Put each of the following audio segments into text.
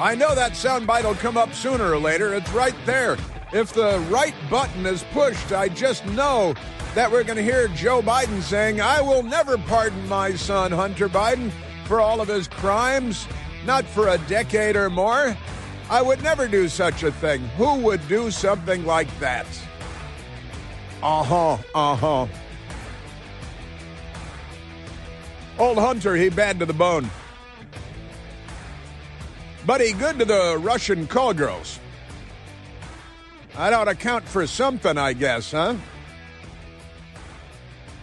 I know that soundbite will come up sooner or later. It's right there. If the right button is pushed, I just know that we're going to hear Joe Biden saying, I will never pardon my son, Hunter Biden, for all of his crimes, not for a decade or more. I would never do such a thing. Who would do something like that? Old Hunter, he bad to the bone. But he good to the Russian call girls. That ought to count for something, I guess, huh?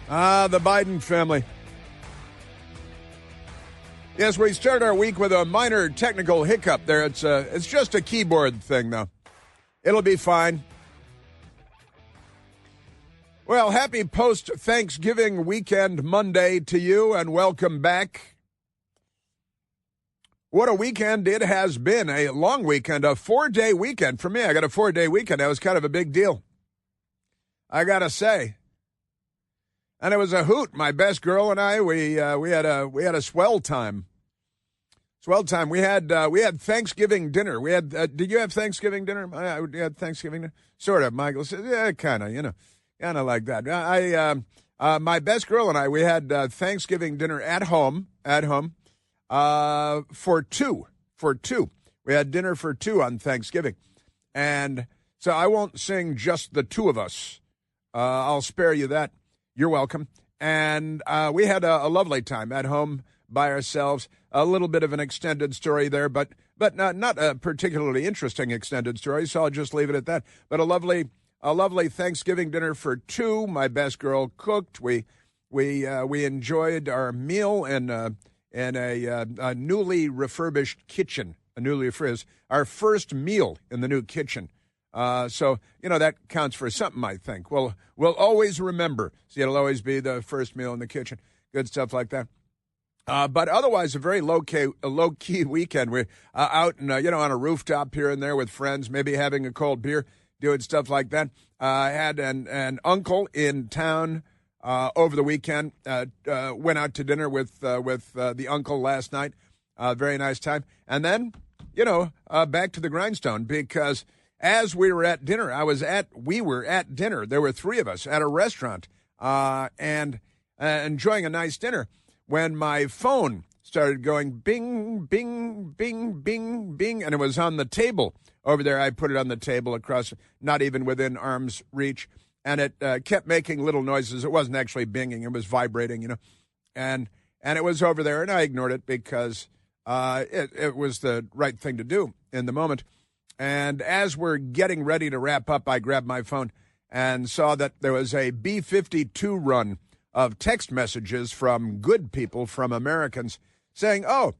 The Biden family. Yes, we start our week with a minor technical hiccup there. It's just a keyboard thing, though. It'll be fine. Well, happy post-Thanksgiving weekend Monday to you, and welcome back. What a weekend it has been. A long weekend, a 4-day weekend. For me, I got a 4-day weekend. That was kind of a big deal, I got to say. And it was a hoot. My best girl and I, we had a swell time. Swell time. We had Thanksgiving dinner. We had. Did you have Thanksgiving dinner? We had Thanksgiving dinner. Sort of. Michael said, yeah, kind of. Kind of like that. My best girl and I, we had Thanksgiving dinner at home. For two. We had dinner for two on Thanksgiving. And so I won't sing just the two of us. I'll spare you that. You're welcome. And we had a lovely time at home by ourselves. A little bit of an extended story there, but not a particularly interesting extended story, so I'll just leave it at that. But a lovely Thanksgiving dinner for two. My best girl cooked. We enjoyed our meal in a newly refurbished kitchen. Our first meal in the new kitchen. So, that counts for something, I think. We'll always remember. See, it'll always be the first meal in the kitchen. Good stuff like that. But otherwise, a very low-key weekend. We're out and, on a rooftop here and there with friends, maybe having a cold beer, doing stuff like that. I had an uncle in town over the weekend. Went out to dinner with the uncle last night. Very nice time. And then, back to the grindstone, because as we were at dinner, we were at dinner. There were three of us at a restaurant and enjoying a nice dinner when my phone started going bing, bing, bing, bing, bing, and it was on the table over there. I put it on the table across, not even within arm's reach, and it kept making little noises. It wasn't actually binging. It was vibrating, and it was over there, and I ignored it because it was the right thing to do in the moment. And as we're getting ready to wrap up, I grabbed my phone and saw that there was a B-52 run of text messages from good people, from Americans, saying, Joe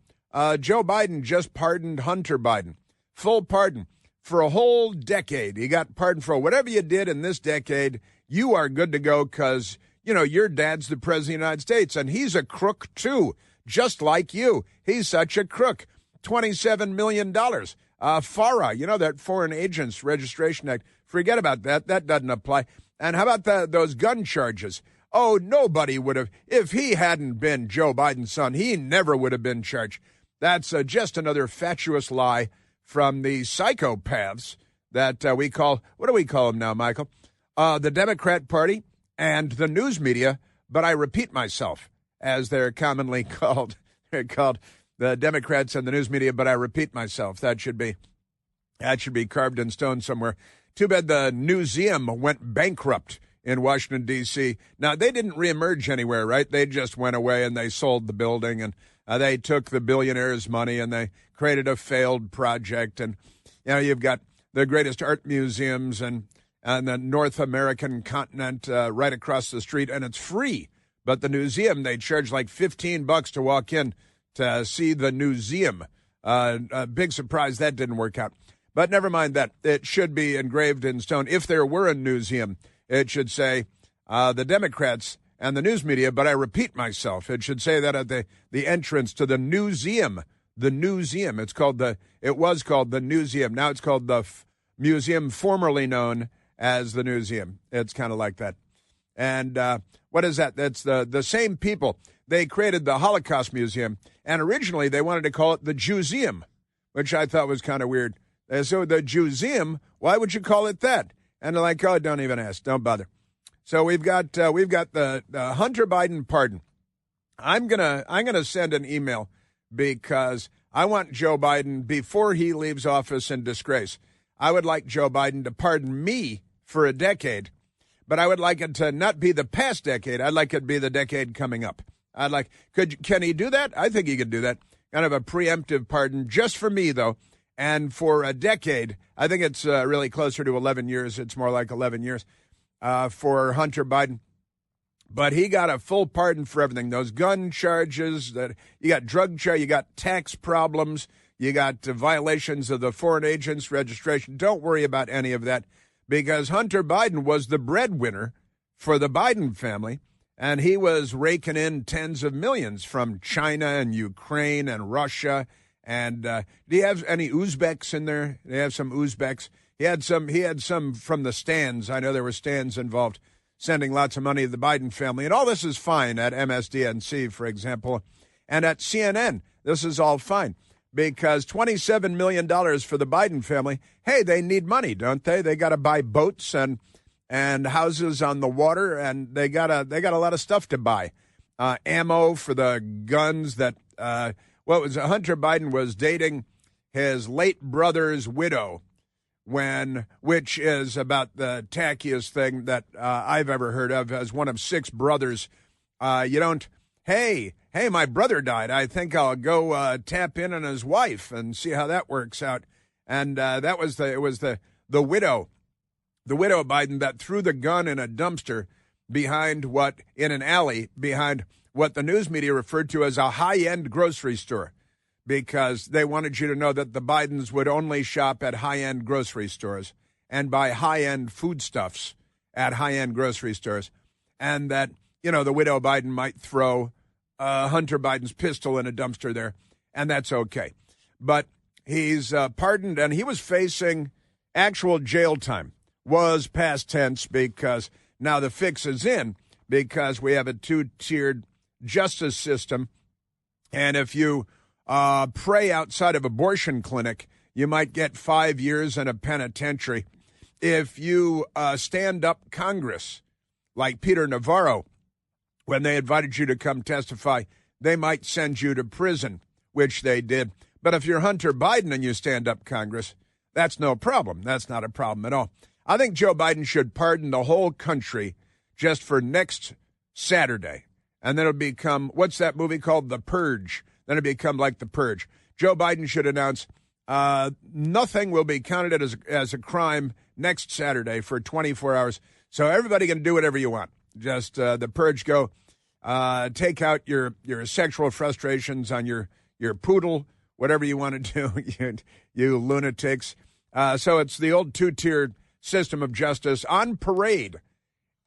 Biden just pardoned Hunter Biden. Full pardon. For a whole decade. He got pardoned for whatever you did in this decade. You are good to go because, your dad's the president of the United States, and he's a crook, too, just like you. He's such a crook. $27 million. FARA, that Foreign Agents Registration Act. Forget about that. That doesn't apply. And how about those gun charges? Oh, nobody would have. If he hadn't been Joe Biden's son, he never would have been charged. That's just another fatuous lie from the psychopaths that we call, what do we call them now, Michael? The Democrat Party and the news media, but I repeat myself, as they're commonly called. They're called the Democrats and the news media, but I repeat myself. That should be carved in stone somewhere. Too bad the museum went bankrupt in Washington, D.C. Now, they didn't reemerge anywhere, right? They just went away and they sold the building, and they took the billionaires' money and they created a failed project. And, you've got the greatest art museums and the North American continent right across the street, and it's free. But the museum, they charge like $15 to walk in to see the museum. A big surprise that didn't work out. But never mind that. It should be engraved in stone. If there were a museum, it should say the Democrats and the news media, but I repeat myself. It should say that at the entrance to the museum. The museum. It was called the museum. Now it's called the museum, formerly known as the museum. It's kind of like that. And what is that? That's the same people. They created the Holocaust Museum, and originally they wanted to call it the Jewseum. which I thought was kind of weird. So the Jewseum, why would you call it that? And they're like, oh, don't even ask. Don't bother. So we've got the Hunter Biden pardon. I'm gonna send an email because I want Joe Biden, before he leaves office in disgrace, I would like Joe Biden to pardon me for a decade, but I would like it to not be the past decade. I'd like it to be the decade coming up. Can he do that? I think he could do that. Kind of a preemptive pardon just for me, though. And for a decade, I think it's really closer to 11 years. It's more like 11 years for Hunter Biden. But he got a full pardon for everything. Those gun charges, that you got drug charge, you got tax problems, you got violations of the foreign agents registration. Don't worry about any of that, because Hunter Biden was the breadwinner for the Biden family, and he was raking in tens of millions from China and Ukraine and Russia. And do you have any Uzbeks in there? They have some Uzbeks. He had some from the stands. I know there were stands involved, sending lots of money to the Biden family. And all this is fine at MSDNC, for example. And at CNN, this is all fine, because $27 million for the Biden family. Hey, they need money, don't they? They got to buy boats and houses on the water, and they got a lot of stuff to buy. Ammo for the guns that Hunter Biden was dating his late brother's widow, which is about the tackiest thing that I've ever heard of. As one of 6 brothers, you don't, hey, my brother died. I think I'll go tap in on his wife and see how that works out. And it was the widow Biden that threw the gun in a dumpster in an alley behind what the news media referred to as a high-end grocery store, because they wanted you to know that the Bidens would only shop at high-end grocery stores and buy high-end foodstuffs at high-end grocery stores, and that, the widow Biden might throw Hunter Biden's pistol in a dumpster there, and that's okay. But he's pardoned, and he was facing actual jail time. Was past tense, because now the fix is in, because we have a 2-tiered justice system, and if you pray outside of abortion clinic, you might get 5 years in a penitentiary. If you stand up Congress, like Peter Navarro, when they invited you to come testify, they might send you to prison, which they did. But if you're Hunter Biden and you stand up Congress, that's no problem. That's not a problem at all. I think Joe Biden should pardon the whole country just for next Saturday. And then it'll become, what's that movie called? The Purge. Then it'll become like The Purge. Joe Biden should announce nothing will be counted as a crime next Saturday for 24 hours. So everybody can do whatever you want. Just the Purge, go take out your sexual frustrations on your poodle, whatever you want to do, you lunatics. So it's the old 2-tiered system of justice on parade.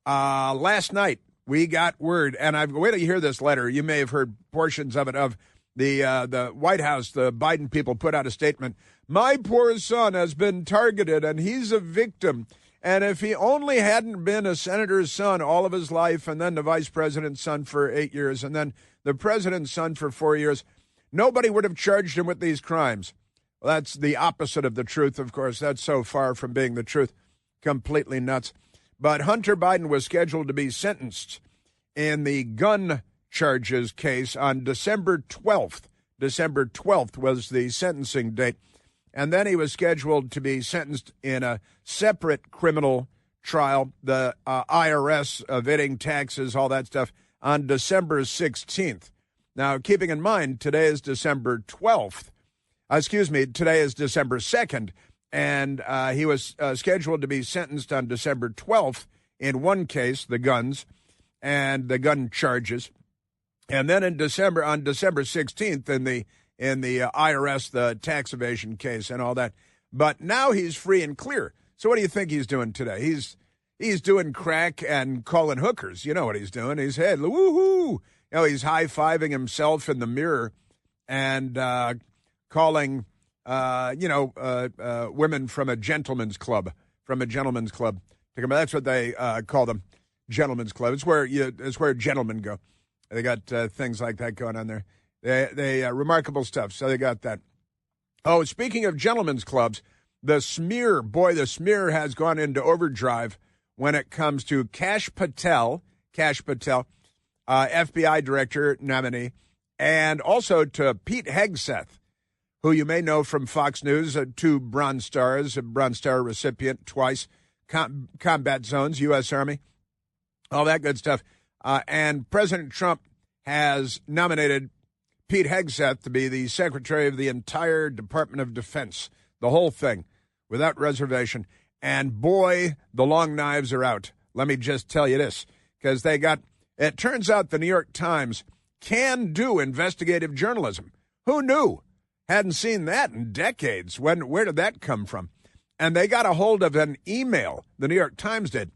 Last night, we got word, and wait till you hear this letter. You may have heard portions of it, of the White House. The Biden people put out a statement. My poor son has been targeted, and he's a victim. And if he only hadn't been a senator's son all of his life, and then the vice president's son for 8 years, and then the president's son for 4 years, nobody would have charged him with these crimes. Well, that's the opposite of the truth, of course. That's so far from being the truth. Completely nuts. But Hunter Biden was scheduled to be sentenced in the gun charges case on December 12th. December 12th was the sentencing date. And then he was scheduled to be sentenced in a separate criminal trial, the IRS evading taxes, all that stuff, on December 16th. Now, keeping in mind, today is December 12th. Today is December 2nd. And he was scheduled to be sentenced on December 12th in one case, the guns and the gun charges. And then on December 16th in the IRS, the tax evasion case and all that. But now he's free and clear. So what do you think he's doing today? He's doing crack and calling hookers. You know what he's doing. He's woohoo. He's high-fiving himself in the mirror and calling women from a gentleman's club, to come. That's what they call them, gentlemen's club. It's where gentlemen go. They got things like that going on there. They remarkable stuff. So they got that. Oh, speaking of gentlemen's clubs, the smear has gone into overdrive when it comes to Kash Patel, FBI director nominee, and also to Pete Hegseth, who you may know from Fox News, 2 Bronze Stars, a Bronze Star recipient twice, combat zones, U.S. Army, all that good stuff. And President Trump has nominated Pete Hegseth to be the secretary of the entire Department of Defense, the whole thing, without reservation. And boy, the long knives are out. Let me just tell you this, because it turns out the New York Times can do investigative journalism. Who knew? Hadn't seen that in decades. Where did that come from? And they got a hold of an email, the New York Times did,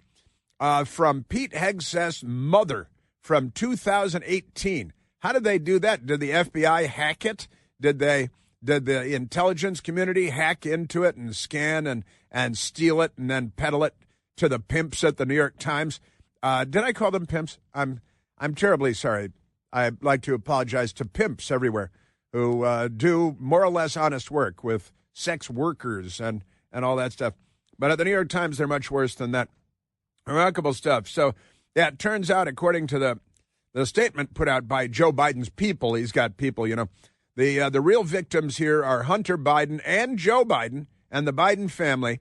from Pete Hegseth's mother from 2018. How did they do that? Did the FBI hack it? Did the intelligence community hack into it and scan and steal it and then peddle it to the pimps at the New York Times? Did I call them pimps? I'm terribly sorry. I'd like to apologize to pimps everywhere who do more or less honest work with sex workers and all that stuff. But at the New York Times, they're much worse than that. Remarkable stuff. So, yeah, it turns out, according to the statement put out by Joe Biden's people, he's got people, the real victims here are Hunter Biden and Joe Biden and the Biden family.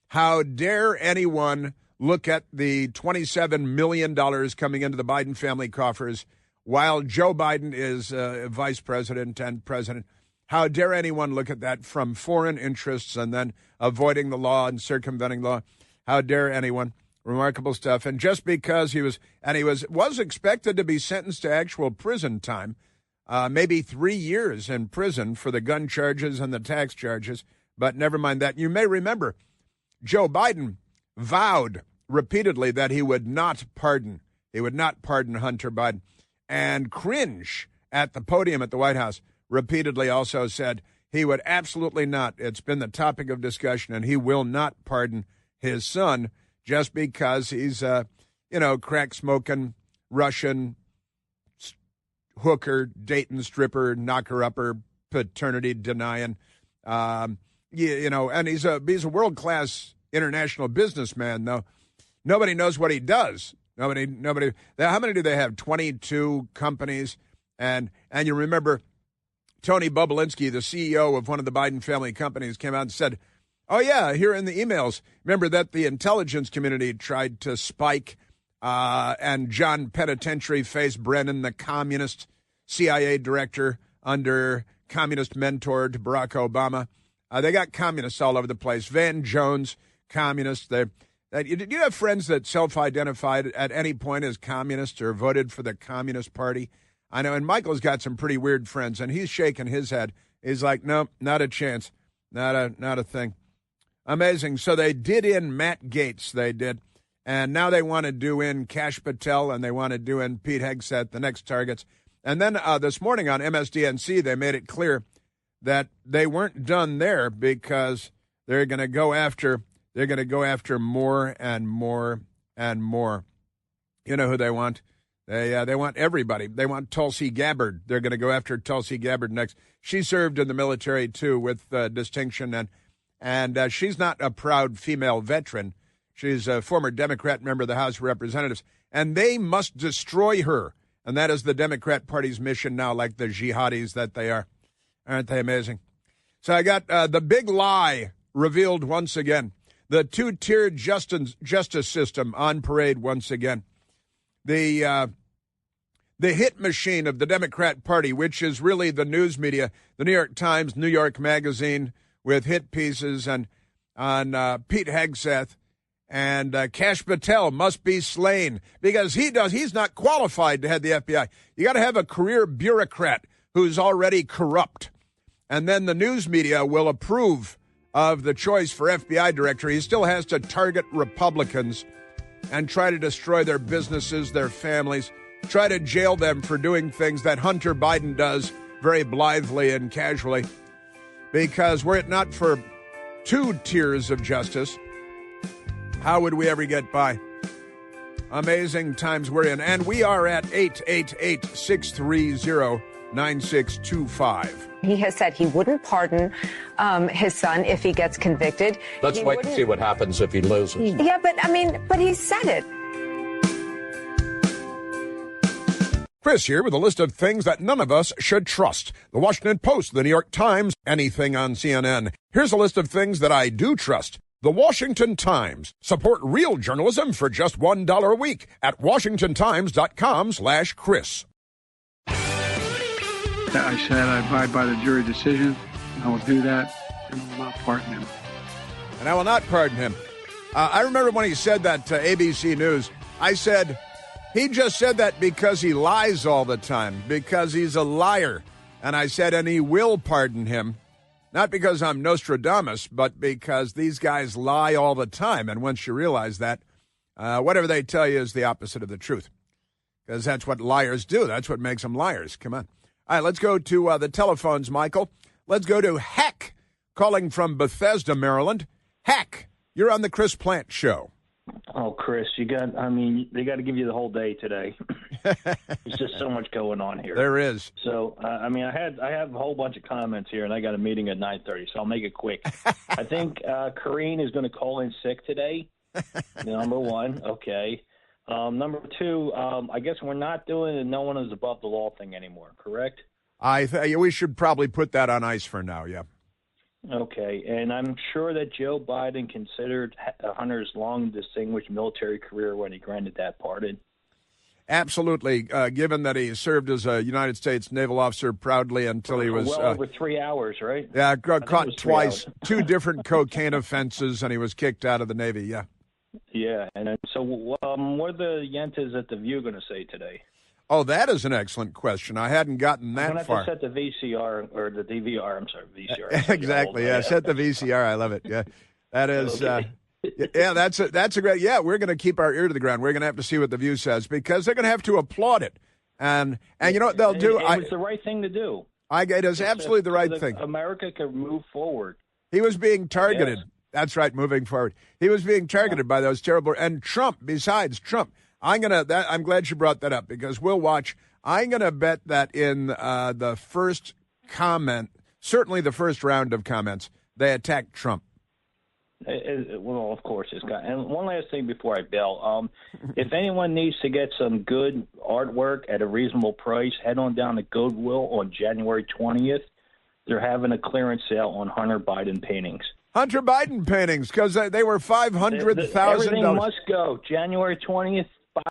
How dare anyone look at the $27 million coming into the Biden family coffers while Joe Biden is vice president and president? How dare anyone look at that from foreign interests and then avoiding the law and circumventing law? How dare anyone? Remarkable stuff. And just because he was expected to be sentenced to actual prison time, maybe 3 years in prison for the gun charges and the tax charges, but never mind that. You may remember Joe Biden vowed repeatedly that he would not pardon Hunter Biden. And Cringe at the podium at the White House repeatedly also said he would absolutely not. It's been the topic of discussion, and he will not pardon his son just because he's crack-smoking, Russian hooker, Dayton stripper, knocker-upper, paternity-denying, and he's a world-class international businessman, though. Nobody knows what he does. Nobody. How many do they have? 22 companies. And you remember Tony Bobulinski, the CEO of one of the Biden family companies, came out and said, oh, yeah, here in the emails, remember that the intelligence community tried to spike and John Penitentiary faced Brennan, the communist CIA director under communist mentor to Barack Obama. They got communists all over the place. Van Jones, communist. Do you have friends that self-identified at any point as communists or voted for the Communist Party? I know, and Michael's got some pretty weird friends, and he's shaking his head. He's like, no, not a chance. Not a thing. Amazing. So they did in Matt Gaetz, they did. And now they want to do in Kash Patel, and they want to do in Pete Hegseth, the next targets. And then this morning on MSDNC, they made it clear that they weren't done there because they're going to go after more and more and more. You know who they want? They want everybody. They want Tulsi Gabbard. They're going to go after Tulsi Gabbard next. She served in the military, too, with distinction, and she's not a proud female veteran. She's a former Democrat member of the House of Representatives, and they must destroy her. And that is the Democrat Party's mission now, like the jihadis that they are. Aren't they amazing? So I got the big lie revealed once again. The two-tiered justice system on parade once again. The hit machine of the Democrat Party, which is really the news media, the New York Times, New York Magazine, with hit pieces on Pete Hegseth, and Kash Patel must be slain because he's not qualified to head the FBI. You got to have a career bureaucrat who's already corrupt. And then the news media will approve of the choice for FBI director. He still has to target Republicans and try to destroy their businesses, their families, try to jail them for doing things that Hunter Biden does very blithely and casually. Because were it not for two tiers of justice, how would we ever get by? Amazing times we're in. And we are at 888-630-1037. 9625. He has said he wouldn't pardon his son if he gets convicted. Let's wait and see what happens if he loses. Yeah, but he said it. Chris here with a list of things that none of us should trust. The Washington Post, the New York Times, anything on CNN. Here's a list of things that I do trust. The Washington Times. Support real journalism for just $1 a week at washingtontimes.com/Chris. I said I abide by the jury decision. I will do that, and will not pardon him. And I will not pardon him. I remember when he said that to ABC News, I said, he just said that because he lies all the time, because he's a liar. And I said, and he will pardon him, not because I'm Nostradamus, but because these guys lie all the time. And once you realize that, whatever they tell you is the opposite of the truth, because that's what liars do. That's what makes them liars. Come on. All right, let's go to the telephones, Michael. Let's go to Heck, calling from Bethesda, Maryland. Heck, you're on the Chris Plant Show. Oh, Chris, they got to give you the whole day today. There's just so much going on here. There is. So, I have a whole bunch of comments here, and I got a meeting at 9:30, so I'll make it quick. I think Karine is going to call in sick today, number one. Okay. Number two, I guess we're not doing the no one is above the law thing anymore, correct? We should probably put that on ice for now, yeah. Okay, and I'm sure that Joe Biden considered Hunter's long distinguished military career when he granted that pardon. Absolutely, given that he served as a United States naval officer proudly until he was... Well over 3 hours, right? Yeah, caught twice, 2 different cocaine offenses, and he was kicked out of the Navy, yeah. Yeah, and so what are the Yentas at The View going to say today? Oh, that is an excellent question. I hadn't gotten that I'm far. I'm going to set the VCR, or the DVR, I'm sorry, VCR. Exactly, yeah, set the VCR. I love it, yeah. That is... Okay. Yeah, that's a great. Yeah, we're going to keep our ear to the ground. We're going to have to see what The View says because they're going to have to applaud it, and you know what they'll do. It was the right thing to do. It is absolutely the right thing. America can move forward. He was being targeted. Yes. That's right, moving forward. He was being targeted by those terrible and Trump. Besides Trump, I'm glad you brought that up because we'll watch. I'm going to bet that in the first comment, certainly the first round of comments, they attacked Trump. Well, of course, it's got. And one last thing before I bail. If anyone needs to get some good artwork at a reasonable price, head on down to Goodwill on January 20th. They're having a clearance sale on Hunter Biden paintings. Hunter Biden paintings, because they were $500,000. Everything must go. January 20th,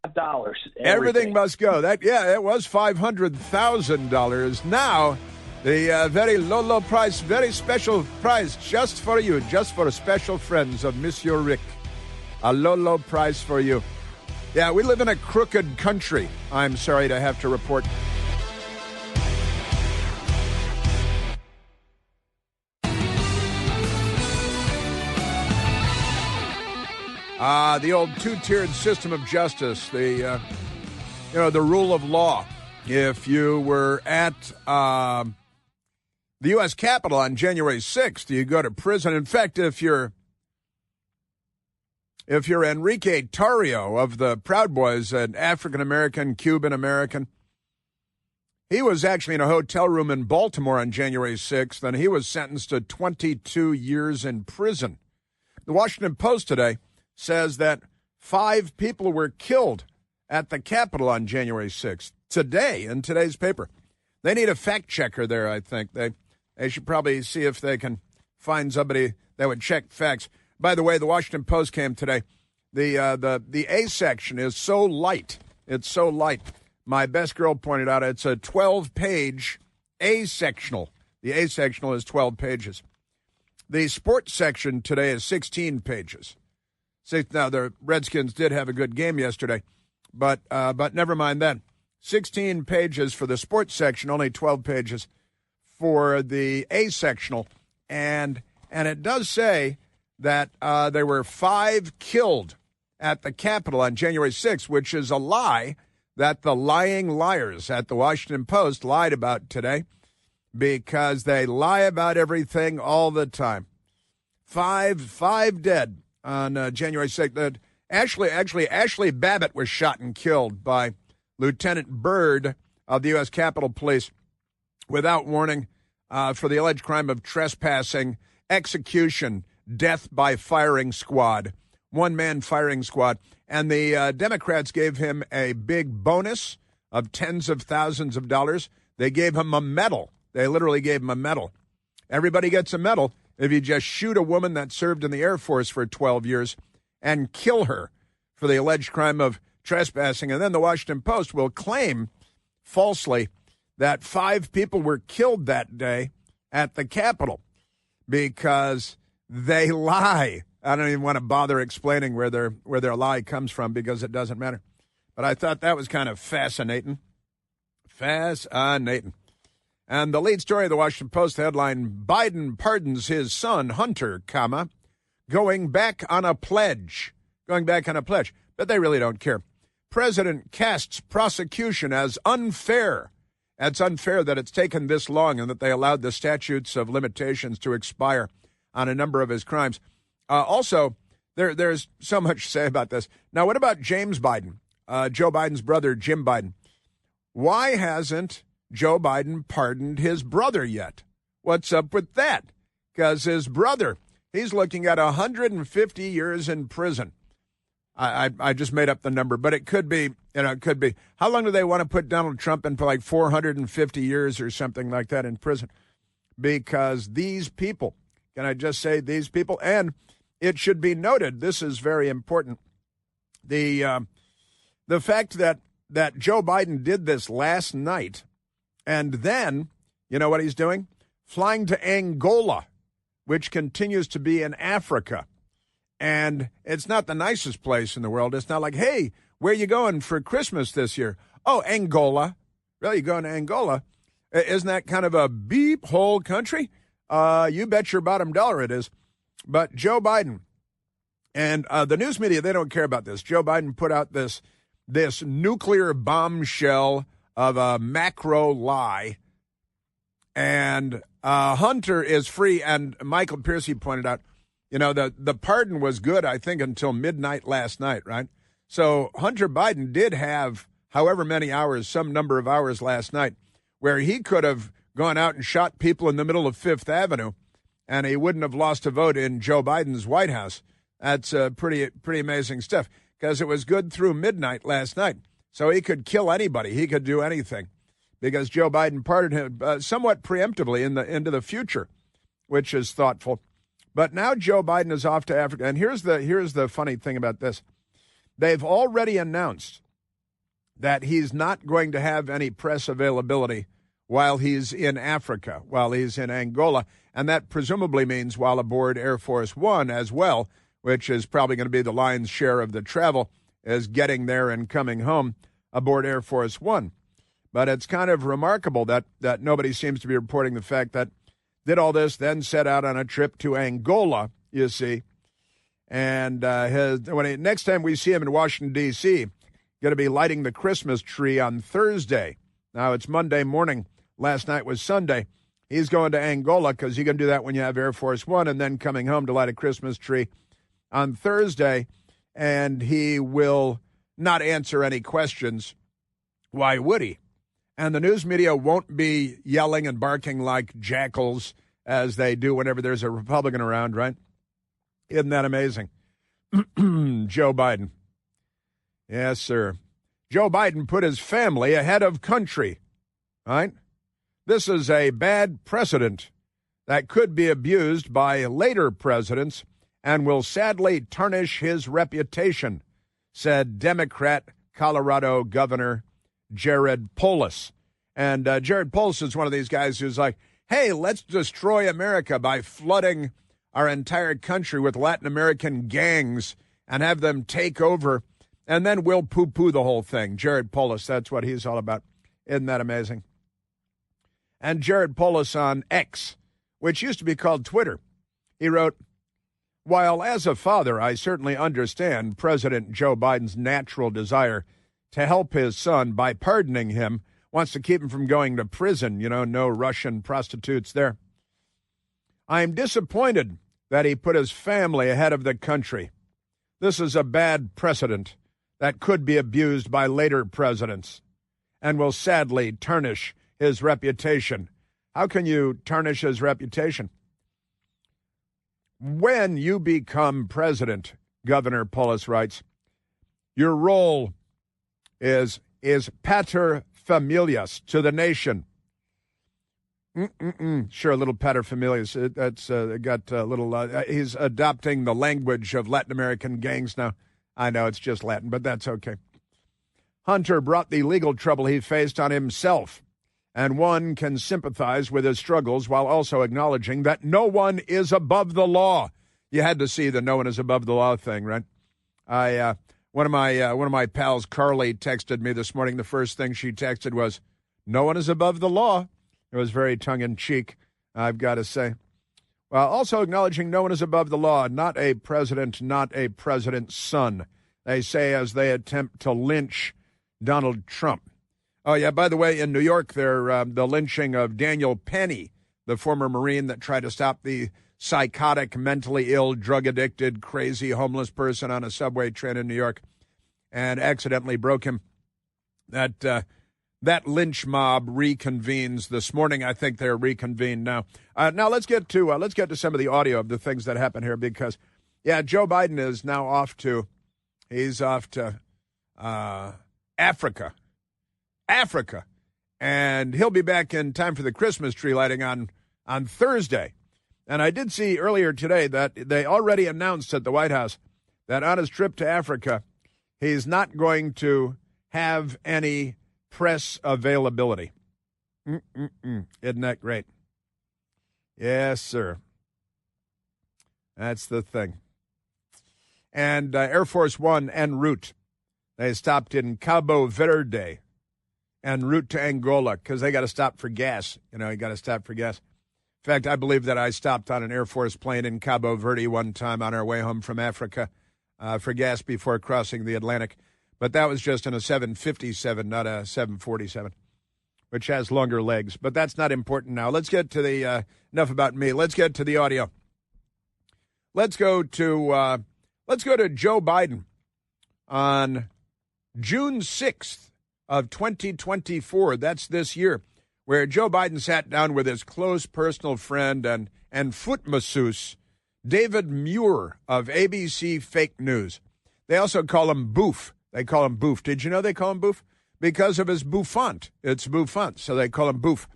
$5. Everything must go. It was $500,000. Now, the very low price, very special price just for you, just for special friends of Monsieur Rick. A low price for you. Yeah, we live in a crooked country, I'm sorry to have to report. The old two-tiered system of justice, the rule of law. If you were at the U.S. Capitol on January 6th, you go to prison. In fact, if you're Enrique Tarrio of the Proud Boys, an African-American, Cuban-American, he was actually in a hotel room in Baltimore on January 6th, and he was sentenced to 22 years in prison. The Washington Post today says that 5 people were killed at the Capitol on January 6th. Today, in today's paper. They need a fact checker there, I think. They should probably see if they can find somebody that would check facts. By the way, the Washington Post came today. The A section is so light. It's so light. My best girl pointed out it's a 12-page A sectional. The A sectional is 12 pages. The sports section today is 16 pages. Now, the Redskins did have a good game yesterday, but never mind that. 16 pages for the sports section, only 12 pages for the A sectional. And it does say that there were 5 killed at the Capitol on January 6th, which is a lie that the lying liars at the Washington Post lied about today because they lie about everything all the time. 5 dead on January 6th. Ashley Babbitt was shot and killed by Lieutenant Byrd of the U.S. Capitol Police without warning for the alleged crime of trespassing, execution, death by firing squad, one-man firing squad. And the Democrats gave him a big bonus of tens of thousands of dollars. They gave him a medal. They literally gave him a medal. Everybody gets a medal if you just shoot a woman that served in the Air Force for 12 years and kill her for the alleged crime of trespassing. And then the Washington Post will claim falsely that 5 people were killed that day at the Capitol because they lie. I don't even want to bother explaining where their lie comes from because it doesn't matter. But I thought that was kind of fascinating. Fascinating. And the lead story of the Washington Post headline, Biden pardons his son, Hunter, going back on a pledge. But they really don't care. President casts prosecution as unfair. It's unfair that it's taken this long and that they allowed the statutes of limitations to expire on a number of his crimes. Also, there's so much to say about this. Now, what about James Biden, Joe Biden's brother, Jim Biden? Why hasn't Joe Biden pardoned his brother yet? What's up with that? Because his brother, he's looking at 150 years in prison. I just made up the number, but it could be, it could be. How long do they want to put Donald Trump in for, like 450 years or something like that in prison? Because these people, can I just say these people? And it should be noted, this is very important, the fact that Joe Biden did this last night, and then, you know what he's doing? Flying to Angola, which continues to be in Africa. And it's not the nicest place in the world. It's not like, hey, where you going for Christmas this year? Oh, Angola. Really, you going to Angola? Isn't that kind of a beep hole country? You bet your bottom dollar it is. But Joe Biden and the news media, they don't care about this. Joe Biden put out this nuclear bombshell of a macro lie. And Hunter is free. And Michael Piercy pointed out, the pardon was good, I think, until midnight last night, right? So Hunter Biden did have however many hours, some number of hours last night, where he could have gone out and shot people in the middle of Fifth Avenue, and he wouldn't have lost a vote in Joe Biden's White House. That's pretty amazing stuff, because it was good through midnight last night. So he could kill anybody. He could do anything, because Joe Biden pardoned him somewhat preemptively into the future, which is thoughtful. But now Joe Biden is off to Africa. And here's the funny thing about this. They've already announced that he's not going to have any press availability while he's in Africa, while he's in Angola. And that presumably means while aboard Air Force One as well, which is probably going to be the lion's share of the travel, is getting there and coming home aboard Air Force One. But it's kind of remarkable that nobody seems to be reporting the fact that did all this, then set out on a trip to Angola, you see. And next time we see him in Washington, D.C., going to be lighting the Christmas tree on Thursday. Now, it's Monday morning. Last night was Sunday. He's going to Angola because you can do that when you have Air Force One, and then coming home to light a Christmas tree on Thursday. And he will not answer any questions. Why would he? And the news media won't be yelling and barking like jackals as they do whenever there's a Republican around, right? Isn't that amazing? Joe Biden. Yes, sir. Joe Biden put his family ahead of country, right? This is a bad precedent that could be abused by later presidents and will sadly tarnish his reputation, said Democrat Colorado Governor Jared Polis. And Jared Polis is one of these guys who's like, hey, let's destroy America by flooding our entire country with Latin American gangs and have them take over, and then we'll poo-poo the whole thing. Jared Polis, that's what he's all about. Isn't that amazing? And Jared Polis on X, which used to be called Twitter, he wrote, while as a father, I certainly understand President Joe Biden's natural desire to help his son by pardoning him, wants to keep him from going to prison, no Russian prostitutes there. I'm disappointed that he put his family ahead of the country. This is a bad precedent that could be abused by later presidents and will sadly tarnish his reputation, How can you tarnish his reputation? When you become president, Governor Polis writes, your role is pater familias to the nation. Sure, a little pater familias. That's got a little. He's adopting the language of Latin American gangs now. I know it's just Latin, but that's okay. Hunter brought the legal trouble he faced on himself, and one can sympathize with his struggles while also acknowledging that no one is above the law. You had to see the no one is above the law thing, right? One of my pals, Carly, texted me this morning. The first thing she texted was, "No one is above the law." It was very tongue-in-cheek, I've got to say. Well, also acknowledging no one is above the law, not a president, not a president's son, they say as they attempt to lynch Donald Trump. Oh, yeah, by the way, in New York, they're the lynching of Daniel Penny, the former Marine that tried to stop the psychotic, mentally ill, drug-addicted, crazy homeless person on a subway train in New York and accidentally broke him. That lynch mob reconvenes this morning. I think they're reconvened now. Now let's get to some of the audio of the things that happen here because, yeah, Joe Biden is now off to Africa, and he'll be back in time for the Christmas tree lighting on Thursday. And I did see earlier today that they already announced at the White House that on his trip to Africa, he's not going to have any press availability. Isn't that great? Yes, sir. That's the thing. And Air Force One en route. They stopped in Cabo Verde en route to Angola because they got to stop for gas. You got to stop for gas. In fact, I believe that I stopped on an Air Force plane in Cabo Verde one time on our way home from Africa for gas before crossing the Atlantic. But that was just in a 757, not a 747, which has longer legs. But that's not important now. Let's get to the enough about me. Let's get to the audio. Let's go to Joe Biden on June 6th of 2024. That's this year, where Joe Biden sat down with his close personal friend and foot masseuse, David Muir of ABC Fake News. They also call him Boof. They call him Boof. Did you know they call him Boof? Because of his bouffant. It's bouffant, so they call him Boof.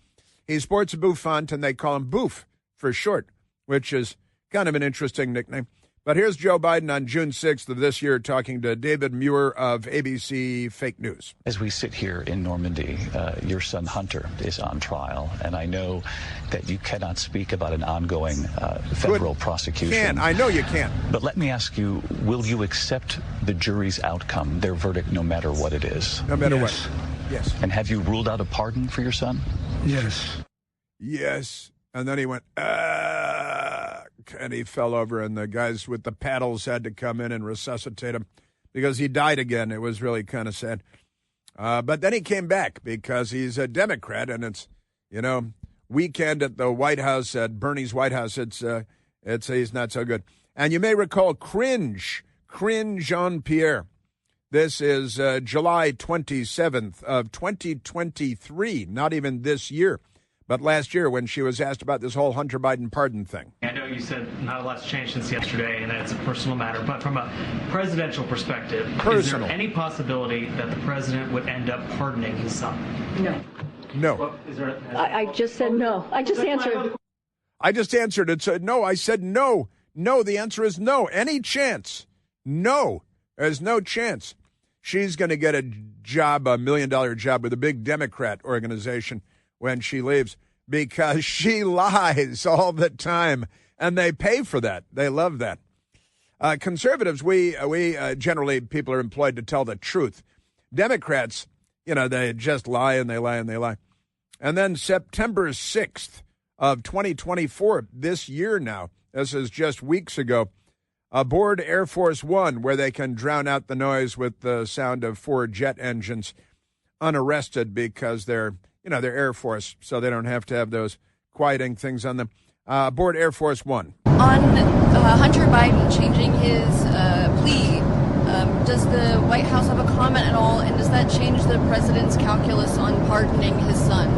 He sports a bouffant, and they call him Boof for short, which is kind of an interesting nickname. But here's Joe Biden on June 6th of this year talking to David Muir of ABC Fake News. As we sit here in Normandy, your son Hunter is on trial, and I know that you cannot speak about an ongoing federal prosecution. I know you can't. But let me ask you, will you accept the jury's outcome, their verdict, no matter what it is? No matter what. Yes. And have you ruled out a pardon for your son? Yes. Yes. And then he went, and he fell over, and the guys with the paddles had to come in and resuscitate him because he died again. It was really kind of sad. But then he came back because he's a Democrat, and it's, weekend at the White House, at Bernie's White House, it's he's not so good. And you may recall Cringe Jean-Pierre. This is July 27th of 2023, not even this year. But last year, when she was asked about this whole Hunter Biden pardon thing. I know you said not a lot's changed since yesterday and that it's a personal matter, but from a presidential perspective, is there any possibility that the president would end up pardoning his son? No. Well, I just said no. I just answered. I just answered it. So, no, I said no. No, the answer is no. Any chance? No. There's no chance. She's going to get a job, $1 million job with a big Democrat organization when she leaves because she lies all the time, and they pay for that. They love that. Conservatives, we generally, people are employed to tell the truth. Democrats, they just lie and they lie and they lie. And then September 6th of 2024, this year now, this is just weeks ago, aboard Air Force One, where they can drown out the noise with the sound of 4 jet engines, unarrested because they're Air Force, so they don't have to have those quieting things on them. Aboard Air Force One. On Hunter Biden changing his plea, does the White House have a comment at all, and does that change the president's calculus on pardoning his son?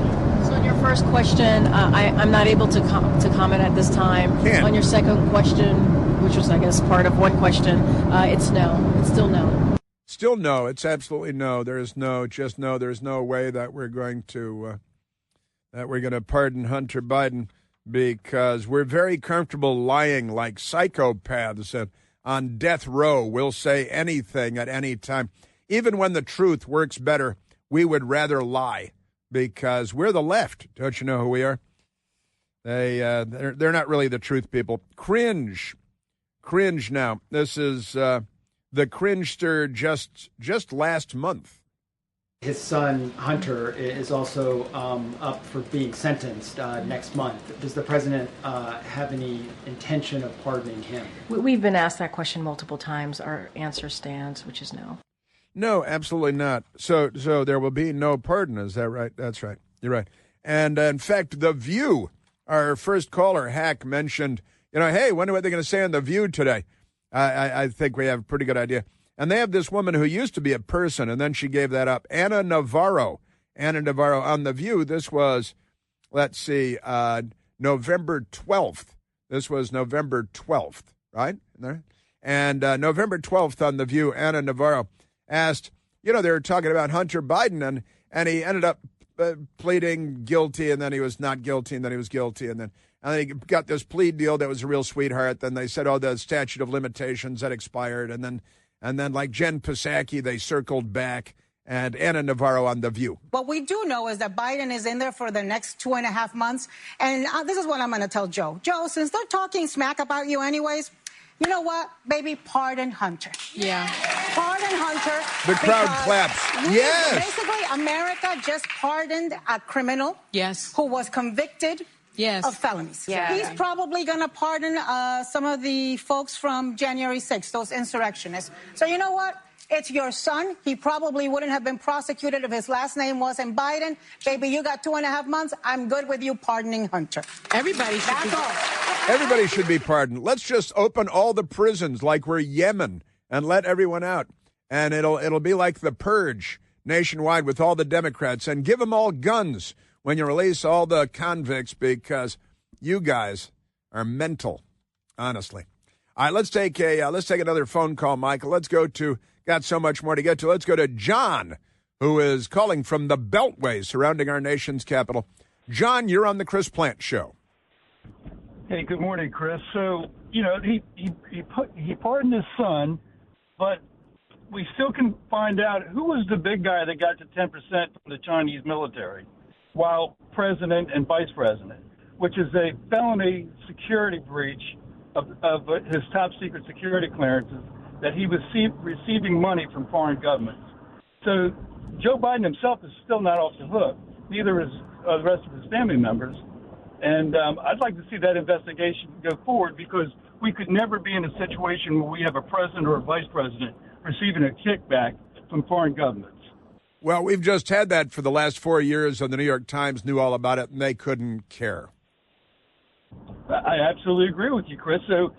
So in your your first question, I'm not able to comment at this time. On your second question, which was, I guess, part of one question, it's no. It's still no. Still no. It's absolutely no. There's no. Just no. There's no way that we're going to pardon Hunter Biden, because we're very comfortable lying like psychopaths and on death row. We'll say anything at any time. Even when the truth works better, we would rather lie, because we're the left. Don't you know who we are? They're not really the truth people. Cringe now. This is the cringester just last month. His son, Hunter, is also up for being sentenced next month. Does the president have any intention of pardoning him? We've been asked that question multiple times. Our answer stands, which is no. No, absolutely not. So there will be no pardon. Is that right? That's right. You're right. And in fact, The View, our first caller, Hack, mentioned, hey, wonder what they're going to say on The View today. I think we have a pretty good idea. And they have this woman who used to be a person, and then she gave that up. Ana Navarro on The View. This was, November 12th. This was November 12th, right? And November 12th on The View, Ana Navarro asked, they were talking about Hunter Biden, and he ended up pleading guilty, and then he was not guilty, and then he was guilty, and then he got this plea deal that was a real sweetheart. Then they said, the statute of limitations had expired, and then like Jen Psaki, they circled back. And Ana Navarro on The View. What we do know is that Biden is in there for the next 2.5 months, and this is what I'm going to tell Joe. Joe, since they're talking smack about you anyways, you know what, baby? Pardon Hunter. Yeah. Pardon Hunter. The crowd claps. Yes. Basically, America just pardoned a criminal. Yes. Who was convicted. Yes. Of felonies. Yeah. He's probably going to pardon some of the folks from January 6th, those insurrectionists. So you know what? It's your son. He probably wouldn't have been prosecuted if his last name wasn't Biden. Baby, you got 2.5 months. I'm good with you pardoning Hunter. Everybody should be. Everybody should be pardoned. Let's just open all the prisons like we're Yemen and let everyone out. And it'll be like the purge nationwide with all the Democrats, and give them all guns when you release all the convicts, because you guys are mental, honestly. All right, let's take another phone call, Michael. Let's go to, got so much more to get to. Let's go to John, who is calling from the Beltway surrounding our nation's capital. John, you're on the Chris Plante Show. Hey, good morning, Chris. So, he pardoned his son, but we still can find out who was the big guy that got to 10% from the Chinese military, while president and vice president, which is a felony security breach of his top secret security clearances, that he was receiving money from foreign governments. So Joe Biden himself is still not off the hook. Neither is the rest of his family members. And I'd like to see that investigation go forward, because we could never be in a situation where we have a president or a vice president receiving a kickback from foreign governments. Well, we've just had that for the last 4 years, and the New York Times knew all about it, and they couldn't care. I absolutely agree with you, Chris. So,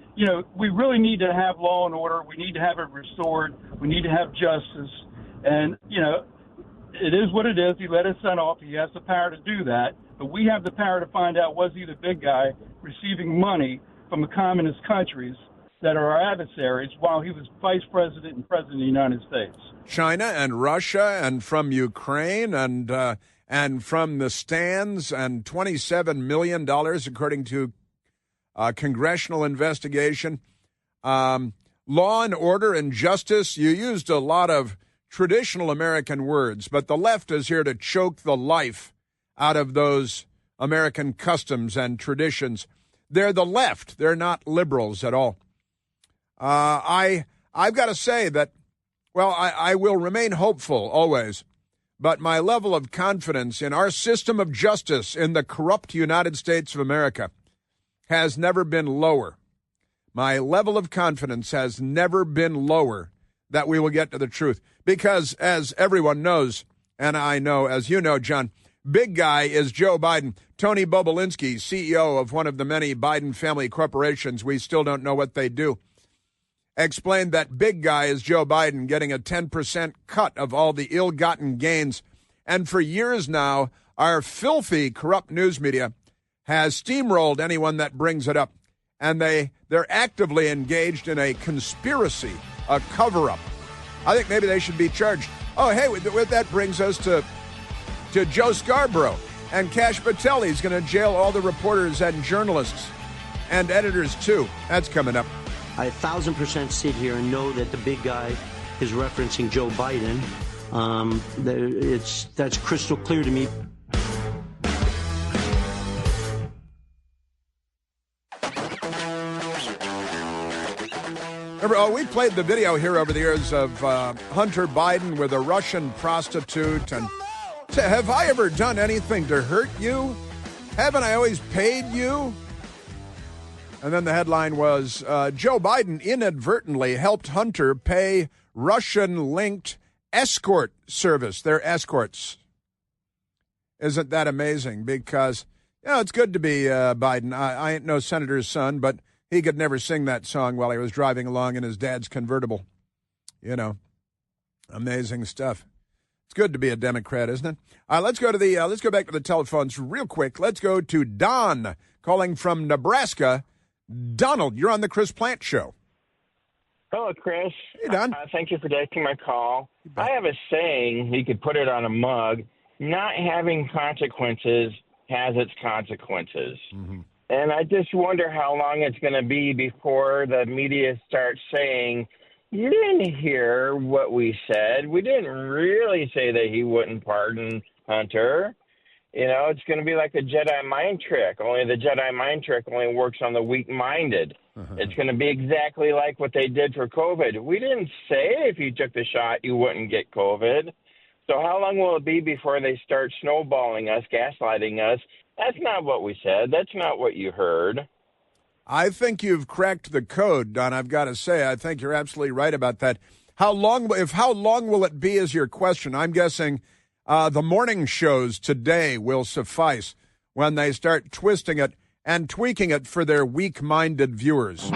we really need to have law and order. We need to have it restored. We need to have justice. And, it is what it is. He let his son off. He has the power to do that. But we have the power to find out, was he the big guy receiving money from the communist countries that are our adversaries while he was vice president and president of the United States? China and Russia, and from Ukraine, and from the stands, and $27 million, according to a congressional investigation. Law and order and justice, you used a lot of traditional American words, but the left is here to choke the life out of those American customs and traditions. They're the left. They're not liberals at all. I've got to say that, I will remain hopeful always, but my level of confidence in our system of justice in the corrupt United States of America has never been lower. My level of confidence has never been lower that we will get to the truth. Because as everyone knows, and I know, as you know, John, big guy is Joe Biden. Tony Bobulinski, CEO of one of the many Biden family corporations, we still don't know what they do, explained that big guy is Joe Biden getting a 10% cut of all the ill-gotten gains. And for years now, Our filthy, corrupt news media has steamrolled anyone that brings it up, and they're actively engaged in a conspiracy, a cover-up. I think maybe they should be charged. Oh, hey, with that brings us to Joe Scarborough and Kash Patel. He's going to jail all the reporters and journalists and editors, too. That's coming up. I 1,000% sit here and know that the big guy is referencing Joe Biden. That's crystal clear to me. Remember, we played the video here over the years of Hunter Biden with a Russian prostitute. And have I ever done anything to hurt you? Haven't I always paid you? And then the headline was, Joe Biden inadvertently helped Hunter pay Russian-linked escort service. They're escorts. Isn't that amazing? Because, it's good to be Biden. I ain't no senator's son, but he could never sing that song while he was driving along in his dad's convertible. Amazing stuff. It's good to be a Democrat, isn't it? Let's go back to the telephones real quick. Let's go to Don calling from Nebraska. Donald, you're on the Chris Plante Show. Hello, Chris. Hey, Don. Thank you for taking my call. I have a saying, you could put it on a mug, not having consequences has its consequences. Mm-hmm. And I just wonder how long it's going to be before the media starts saying, you didn't hear what we said. We didn't really say that he wouldn't pardon Hunter. It's going to be like a Jedi mind trick, only the Jedi mind trick only works on the weak-minded. It's going to be exactly like what they did for COVID. We didn't say if you took the shot you wouldn't get COVID. So how long will it be before they start snowballing us, gaslighting us? That's not what we said. That's not what you heard. I think you've cracked the code, Don. I've got to say, I think you're absolutely right about that. How long will it be is your question. I'm guessing the morning shows today will suffice when they start twisting it and tweaking it for their weak-minded viewers.